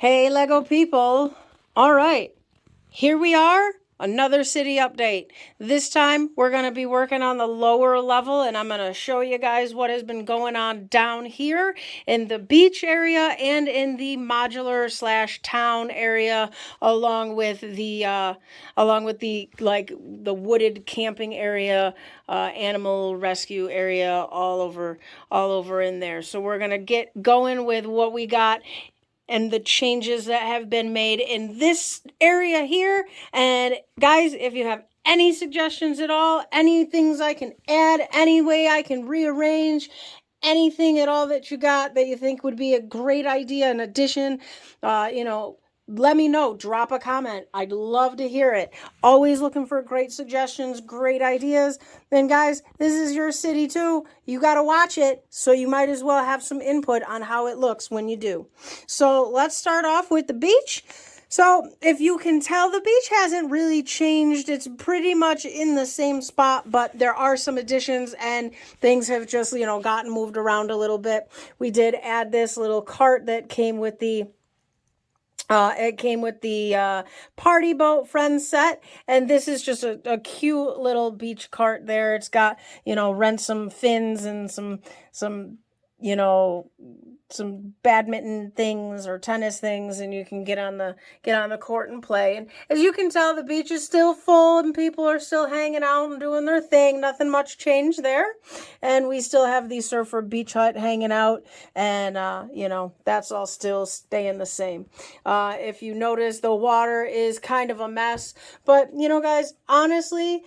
Hey, Lego people. All right, here we are, another city update. This time we're going to be working on the lower level, and I'm going to show you guys what has been going on down here in the beach area and in the modular / town area, along with the like the wooded camping area, animal rescue area, all over in there. So we're going to get going with what we got and the changes that have been made in this area here. And guys, if you have any suggestions at all, any things I can add, any way I can rearrange, anything at all that you got that you think would be a great idea in addition, let me know. Drop a comment. I'd love to hear it. Always looking for great suggestions, great ideas. And guys, this is your city too. You got to watch it, so you might as well have some input on how it looks when you do. So let's start off with the beach. So if you can tell, the beach hasn't really changed. It's pretty much in the same spot, but there are some additions and things have just, gotten moved around a little bit. We did add this little cart that came with the party boat friend set, and this is just a cute little beach cart there. It's got, rent some fins and some badminton things or tennis things, and you can get on the court and play. And as you can tell, the beach is still full and people are still hanging out and doing their thing. Nothing much changed there. And we still have the surfer beach hut hanging out, and that's all still staying the same. If you notice, the water is kind of a mess, but guys, honestly,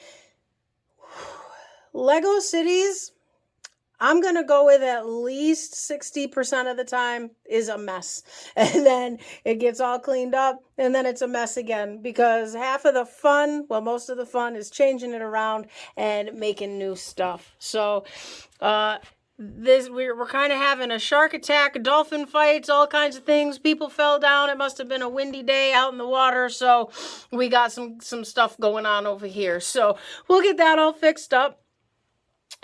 Lego cities, I'm going to go with at least 60% of the time is a mess. And then it gets all cleaned up and then it's a mess again, because half of the fun, most of the fun is changing it around and making new stuff. So, we're kind of having a shark attack, dolphin fights, all kinds of things. People fell down. It must have been a windy day out in the water. So we got some stuff going on over here. So we'll get that all fixed up.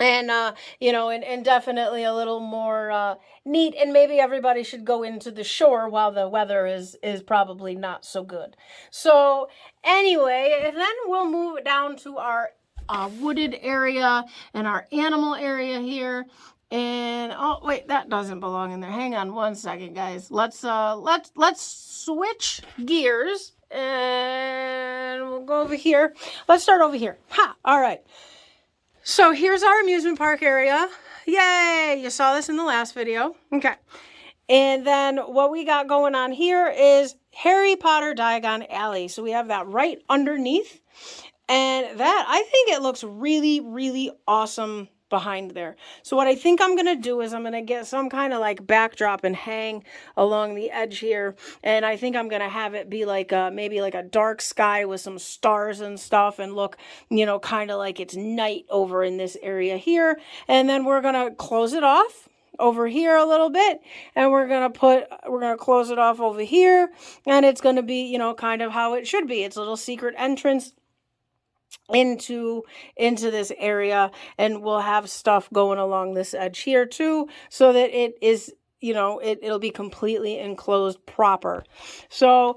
And, and definitely a little more neat. And maybe everybody should go into the shore while the weather is probably not so good. So anyway, then we'll move down to our wooded area and our animal area here. And oh wait, that doesn't belong in there. Hang on one second, guys. Let's switch gears and we'll go over here. Let's start over here. All right. So here's our amusement park area. Yay! You saw this in the last video. Okay. And then what we got going on here is Harry Potter Diagon Alley. So we have that right underneath. And that, I think it looks really, really awesome behind there. So what I think I'm going to do is I'm going to get some kind of like backdrop and hang along the edge here. And I think I'm going to have it be like maybe like a dark sky with some stars and stuff, and look, kind of like it's night over in this area here. And then we're going to close it off over here a little bit, and we're going to close it off over here, and it's going to be, kind of how it should be. It's a little secret entrance into this area, and we'll have stuff going along this edge here too, so that it is, it'll be completely enclosed proper. So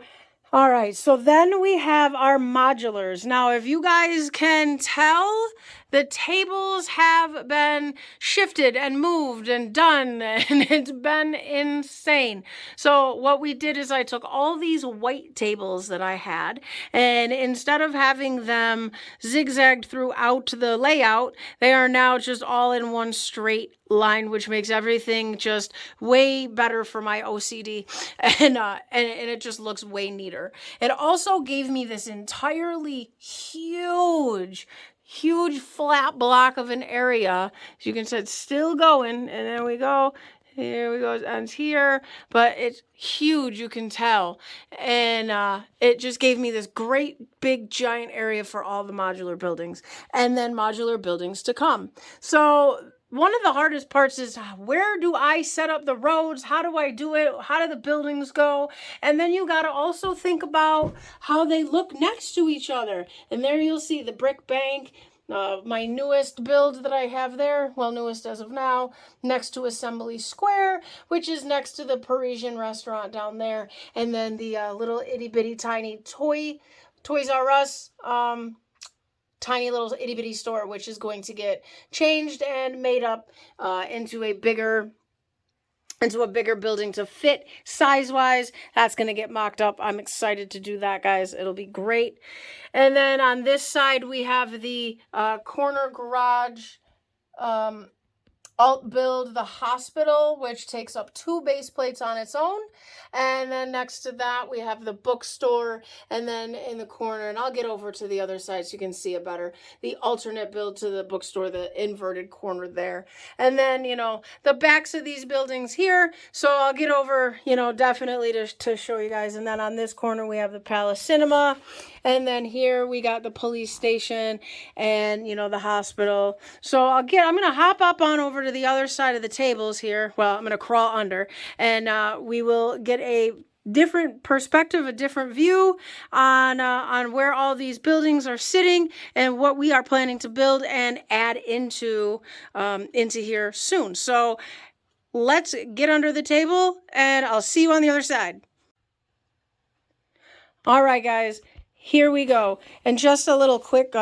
all right, so then we have our modulars. Now, if you guys can tell, the tables have been shifted and moved and done, and it's been insane. So what we did is I took all these white tables that I had, and instead of having them zigzagged throughout the layout, they are now just all in one straight line, which makes everything just way better for my OCD, and it just looks way neater. It also gave me this entirely huge flat block of an area. As you can see, it's still going, and then we go. Here we go, it ends here, but it's huge, you can tell. And it just gave me this great big giant area for all the modular buildings, and then modular buildings to come. So one of the hardest parts is, where do I set up the roads? How do I do it? How do the buildings go? And then you got to also think about how they look next to each other. And there you'll see the brick bank my newest build that I have there, well, newest as of now, next to Assembly Square, which is next to the Parisian restaurant down there, and then the little itty bitty tiny Toys R Us, tiny little itty bitty store, which is going to get changed and made up into a bigger building to fit size-wise. That's going to get mocked up. I'm excited to do that, guys. It'll be great. And then on this side, we have the corner garage alt build, the hospital, which takes up 2 base plates on its own. And then next to that, we have the bookstore. And then in the corner, and I'll get over to the other side so you can see it better, the alternate build to the bookstore, the inverted corner there. And then, you know, the backs of these buildings here. So I'll get over, you know, definitely to show you guys. And then on this corner, we have the Palace Cinema. And then here we got the police station and, you know, the hospital. So I'm going to hop up on over to the other side of the tables here. Well, I'm going to crawl under, and we will get a different perspective, a different view on where all these buildings are sitting and what we are planning to build and add into here soon. So let's get under the table, and I'll see you on the other side. All right, guys. Here we go. And just a little quick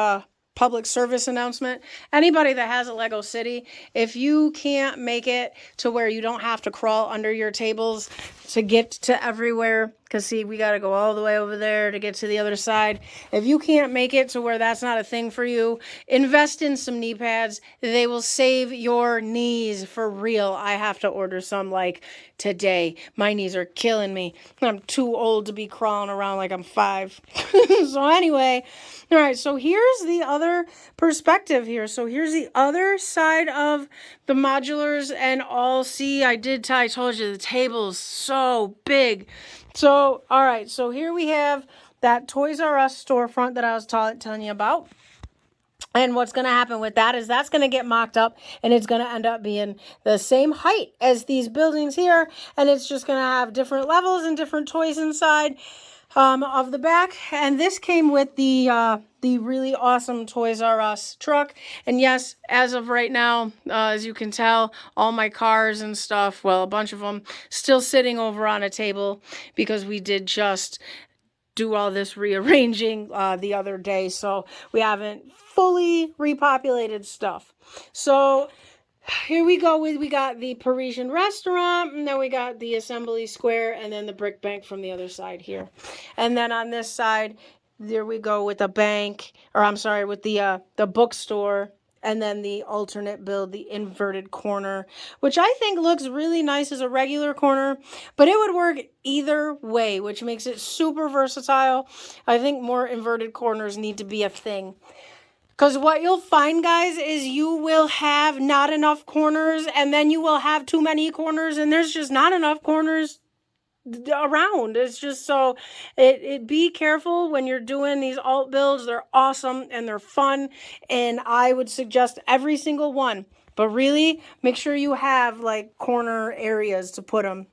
public service announcement. Anybody that has a Lego City, if you can't make it to where you don't have to crawl under your tables to get to everywhere, because see, we got to go all the way over there to get to the other side. If you can't make it to where that's not a thing for you, invest in some knee pads. They will save your knees for real. I have to order some like today. My knees are killing me. I'm too old to be crawling around like I'm 5. So anyway, all right, so here's the other perspective here. So here's the other side of the modulars, and I told you the table's so big. So, all right, so here we have that Toys R Us storefront that I was telling you about. And what's going to happen with that is that's going to get mocked up, and it's going to end up being the same height as these buildings here. And it's just going to have different levels and different toys inside of the back. And this came with the really awesome Toys R Us truck. And yes, as of right now, as you can tell, all my cars and stuff, well, a bunch of them still sitting over on a table because we did just do all this rearranging the other day. So we haven't fully repopulated stuff. So here we go. We got the Parisian restaurant, and then we got the Assembly Square, and then the brick bank from the other side here. And then on this side, there we go with the bank, or I'm sorry, with the bookstore, and then the alternate build, the inverted corner, which I think looks really nice as a regular corner, but it would work either way, which makes it super versatile. I think more inverted corners need to be a thing. Because what you'll find, guys, is you will have not enough corners, and then you will have too many corners, and there's just not enough corners around. It's just so be careful when you're doing these alt builds. They're awesome and they're fun, and I would suggest every single one, but really make sure you have like corner areas to put them.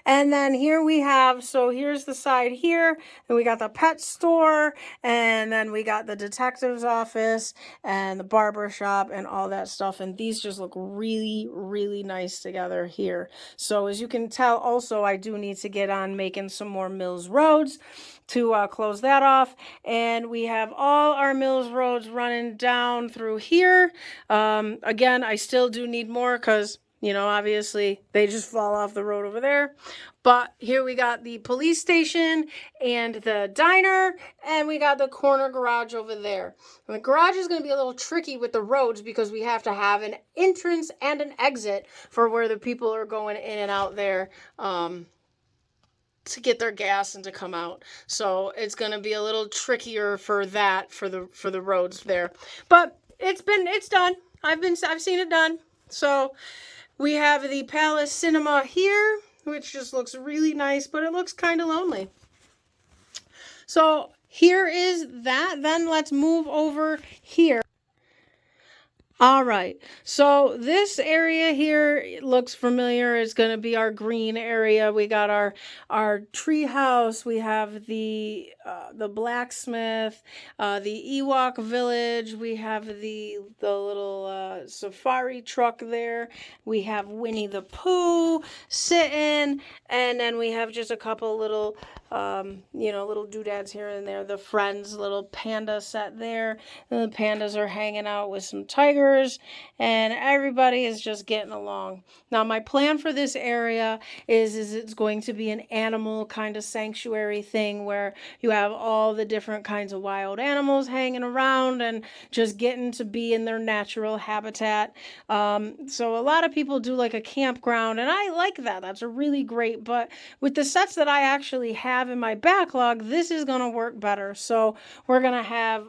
And then here we have, so here's the side here, and we got the pet store, and then we got the detective's office and the barber shop and all that stuff. And these just look really, really nice together here. So as you can tell, also, I do need to get on making some more Mills Roads to close that off. And we have all our Mills Roads running down through here. Again, I still do need more because, you know, obviously they just fall off the road over there. But here we got the police station and the diner, and we got the corner garage over there. And the garage is going to be a little tricky with the roads because we have to have an entrance and an exit for where the people are going in and out there to get their gas and to come out. So it's going to be a little trickier for that, for the roads there. But it's done. I've seen it done. So we have the Palace Cinema here, which just looks really nice, but it looks kind of lonely. So here is that. Then let's move over here. All right. So this area here looks familiar. It's going to be our green area. We got our tree house. We have the blacksmith, the Ewok village. We have the little safari truck there. We have Winnie the Pooh sitting, and then we have just a couple little little doodads here and there. The Friends little panda set there. And the pandas are hanging out with some tigers, and everybody is just getting along. Now, my plan for this area is it's going to be an animal kind of sanctuary thing where you have all the different kinds of wild animals hanging around and just getting to be in their natural habitat. So a lot of people do like a campground, and I like that. That's a really great, but with the sets that I actually have in my backlog, this is going to work better. So we're going to have,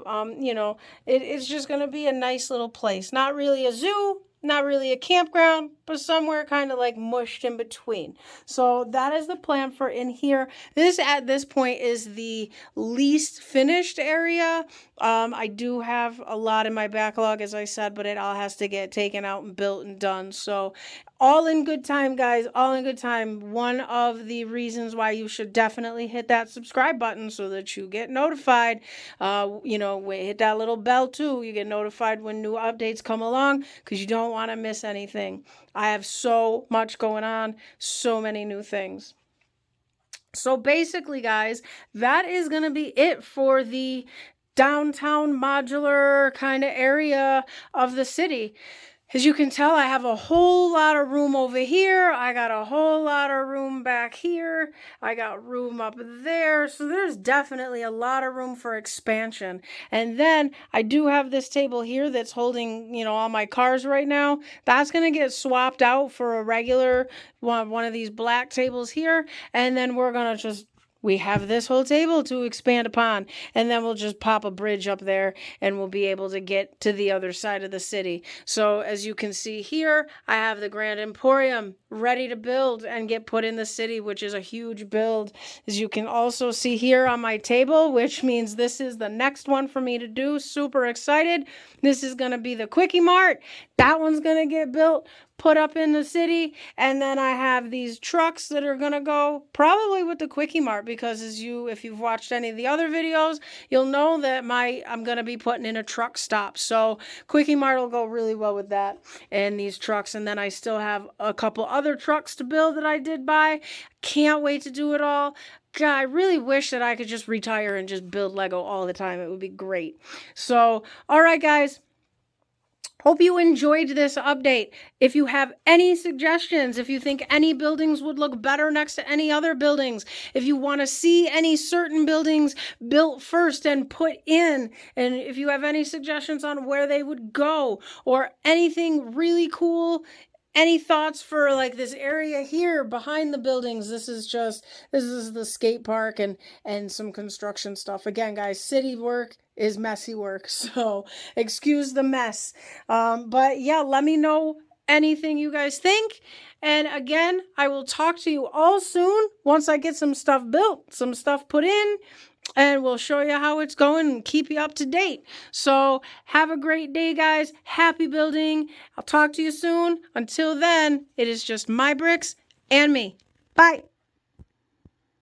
it's just going to be a nice little place. Not really a zoo, not really a campground, but somewhere kind of like mushed in between. So that is the plan for in here. This at this point is the least finished area. I do have a lot in my backlog, as I said, but it all has to get taken out and built and done. So all in good time, guys, all in good time. One of the reasons why you should definitely hit that subscribe button so that you get notified. Hit that little bell too. You get notified when new updates come along because you don't want to miss anything. I have so much going on, so many new things. So basically, guys, that is going to be it for the downtown modular kind of area of the city. As you can tell, I have a whole lot of room over here. I got a whole lot of room back here. I got room up there. So there's definitely a lot of room for expansion. And then I do have this table here that's holding, all my cars right now. That's going to get swapped out for a regular one of these black tables here. And then we're going to we have this whole table to expand upon, and then we'll just pop a bridge up there and we'll be able to get to the other side of the city. So as you can see here, I have the Grand Emporium ready to build and get put in the city, which is a huge build. As you can also see here on my table, which means this is the next one for me to do. Super excited. This is going to be the Quickie Mart. That one's going to get built, put up in the city, and then I have these trucks that are gonna go probably with the Quickie Mart, because if you've watched any of the other videos, you'll know that I'm gonna be putting in a truck stop. So Quickie Mart will go really well with that and these trucks. And then I still have a couple other trucks to build that I did buy. Can't wait to do it all. God, I really wish that I could just retire and just build Lego all the time. It would be great. So, all right, guys. Hope you enjoyed this update. If you have any suggestions, if you think any buildings would look better next to any other buildings, if you want to see any certain buildings built first and put in, and if you have any suggestions on where they would go or anything really cool, any thoughts for like this area here behind the buildings? This is the skate park and some construction stuff. Again, guys, city work is messy work, so excuse the mess. But yeah, let me know anything you guys think. And again, I will talk to you all soon once I get some stuff built, some stuff put in, and we'll show you how it's going and keep you up to date. So have a great day, guys. Happy building. I'll talk to you soon. Until then, it is just my bricks and me. Bye.